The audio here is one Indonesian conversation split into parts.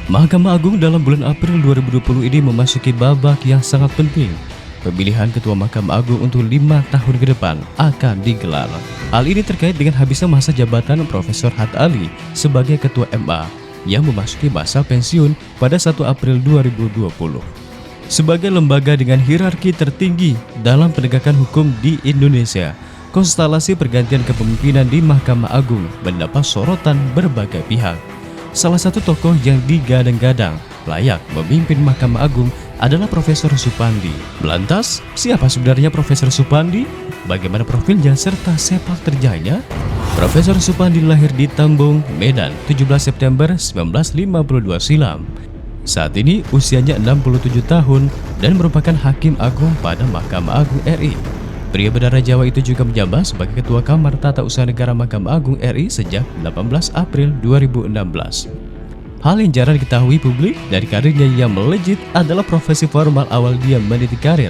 Mahkamah Agung dalam bulan April 2020 ini memasuki babak yang sangat penting. Pemilihan Ketua Mahkamah Agung untuk 5 tahun ke depan akan digelar. Hal ini terkait dengan habisnya masa jabatan Profesor Hat Ali sebagai Ketua MA yang memasuki masa pensiun pada 1 April 2020. Sebagai lembaga dengan hierarki tertinggi dalam penegakan hukum di Indonesia, konstelasi pergantian kepemimpinan di Mahkamah Agung mendapat sorotan berbagai pihak. Salah satu tokoh yang digadang-gadang layak memimpin Mahkamah Agung adalah Profesor Supandi. Lantas, siapa sebenarnya Profesor Supandi? Bagaimana profilnya serta sepak terjangnya? Profesor Supandi lahir di Tambong, Medan, 17 September 1952 silam. Saat ini usianya 67 tahun dan merupakan Hakim Agung pada Mahkamah Agung RI. Pria berdarah Jawa itu juga menjabat sebagai Ketua Kamar Tata Usaha Negara Mahkamah Agung RI sejak 18 April 2016. Hal yang jarang diketahui publik dari karirnya yang melejit adalah profesi formal awal dia meniti karir.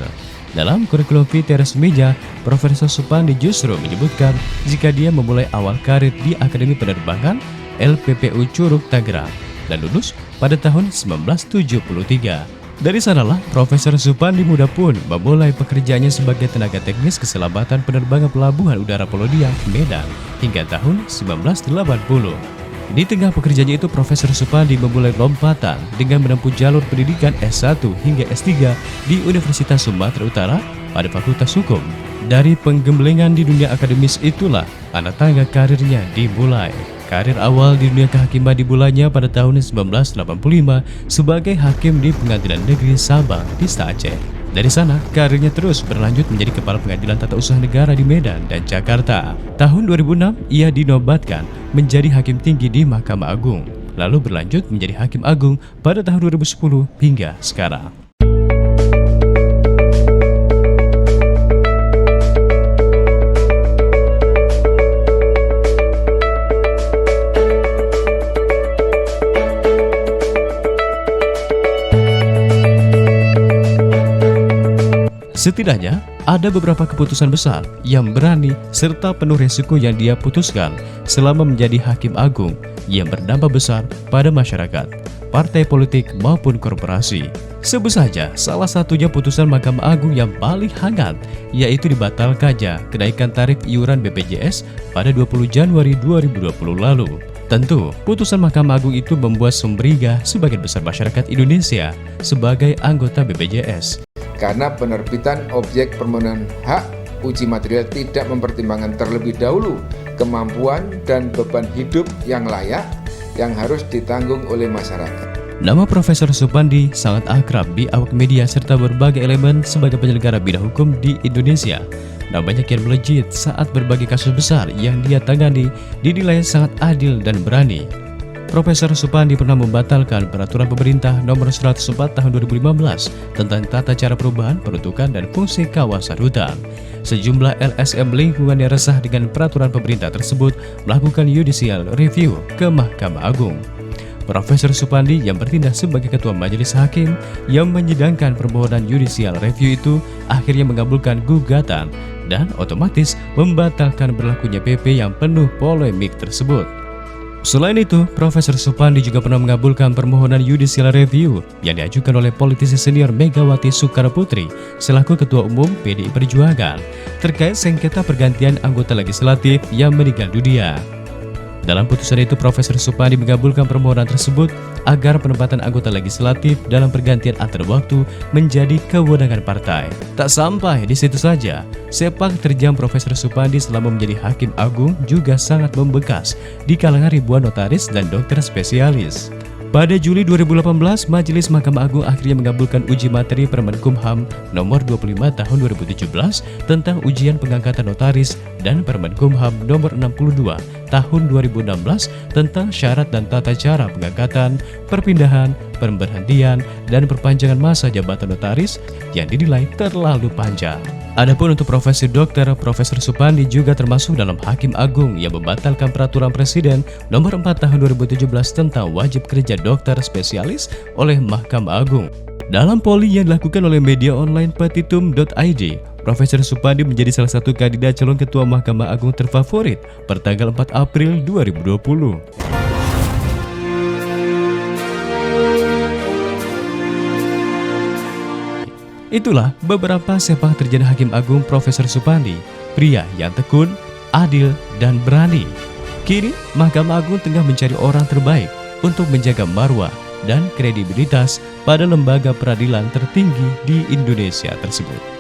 Dalam kurikulum vitae resminya, Profesor Supandi justru menyebutkan jika dia memulai awal karir di Akademi Penerbangan LPPU Curug Tangerang dan lulus pada tahun 1973. Dari sanalah Profesor Supandi muda pun memulai pekerjaannya sebagai tenaga teknis keselamatan penerbangan Pelabuhan Udara Polodia, Medan hingga tahun 1980. Di tengah pekerjaannya itu, Profesor Supandi memulai lompatan dengan menempuh jalur pendidikan S1 hingga S3 di Universitas Sumatera Utara pada Fakultas Hukum. Dari penggemblengan di dunia akademis itulah anak tangga karirnya dimulai. Karir awal di dunia kehakiman dimulainya pada tahun 1985 sebagai hakim di Pengadilan Negeri Sabang, Pista Aceh. Dari sana, karirnya terus berlanjut menjadi Kepala Pengadilan Tata Usaha Negara di Medan dan Jakarta. Tahun 2006, ia dinobatkan menjadi Hakim Tinggi di Mahkamah Agung, lalu berlanjut menjadi Hakim Agung pada tahun 2010 hingga sekarang. Setidaknya, ada beberapa keputusan besar yang berani serta penuh resiko yang dia putuskan selama menjadi Hakim Agung yang berdampak besar pada masyarakat, partai politik maupun korporasi. Sebut saja salah satunya putusan Mahkamah Agung yang paling hangat, yaitu dibatalkannya kenaikan tarif iuran BPJS pada 20 Januari 2020 lalu. Tentu, putusan Mahkamah Agung itu membuat sumringah sebagian besar masyarakat Indonesia sebagai anggota BPJS. Karena penerbitan objek permohonan hak uji material tidak mempertimbangkan terlebih dahulu kemampuan dan beban hidup yang layak yang harus ditanggung oleh masyarakat. Nama Profesor Supandi sangat akrab di awak media serta berbagai elemen sebagai penyelenggara bidang hukum di Indonesia. Namanya kian melejit saat berbagai kasus besar yang dia tangani dinilai sangat adil dan berani. Profesor Supandi pernah membatalkan peraturan pemerintah nomor 104 tahun 2015 tentang tata cara perubahan, peruntukan, dan fungsi kawasan hutan. Sejumlah LSM lingkungan yang resah dengan peraturan pemerintah tersebut melakukan judicial review ke Mahkamah Agung. Profesor Supandi yang bertindak sebagai Ketua Majelis Hakim yang menyidangkan permohonan judicial review itu akhirnya mengabulkan gugatan dan otomatis membatalkan berlakunya PP yang penuh polemik tersebut. Selain itu, Profesor Supandi juga pernah mengabulkan permohonan judicial review yang diajukan oleh politisi senior Megawati Soekarnoputri selaku Ketua Umum PDI Perjuangan terkait sengketa pergantian anggota legislatif yang meninggal dunia. Dalam putusan itu, Profesor Supandi mengabulkan permohonan tersebut agar penempatan anggota legislatif dalam pergantian antar waktu menjadi kewenangan partai. Tak sampai di situ saja, sepak terjang Profesor Supandi selama menjadi Hakim Agung juga sangat membekas di kalangan ribuan notaris dan dokter spesialis. Pada Juli 2018, Majelis Mahkamah Agung akhirnya mengabulkan uji materi Permenkumham nomor 25 tahun 2017 tentang ujian pengangkatan notaris dan Permenkumham nomor 62 tahun 2016 tentang syarat dan tata cara pengangkatan, perpindahan, pemberhentian, dan perpanjangan masa jabatan notaris yang dinilai terlalu panjang. Adapun untuk profesi dokter, Profesor Supandi juga termasuk dalam Hakim Agung yang membatalkan peraturan Presiden nomor 4 tahun 2017 tentang wajib kerja dokter spesialis oleh Mahkamah Agung. Dalam poli yang dilakukan oleh media online petitum.id, Profesor Supandi menjadi salah satu kandidat calon Ketua Mahkamah Agung terfavorit pertanggal 4 April 2020. Itulah beberapa sepak terjang Hakim Agung Profesor Supandi, pria yang tekun, adil, dan berani. Kini, Mahkamah Agung tengah mencari orang terbaik untuk menjaga marwah dan kredibilitas pada lembaga peradilan tertinggi di Indonesia tersebut.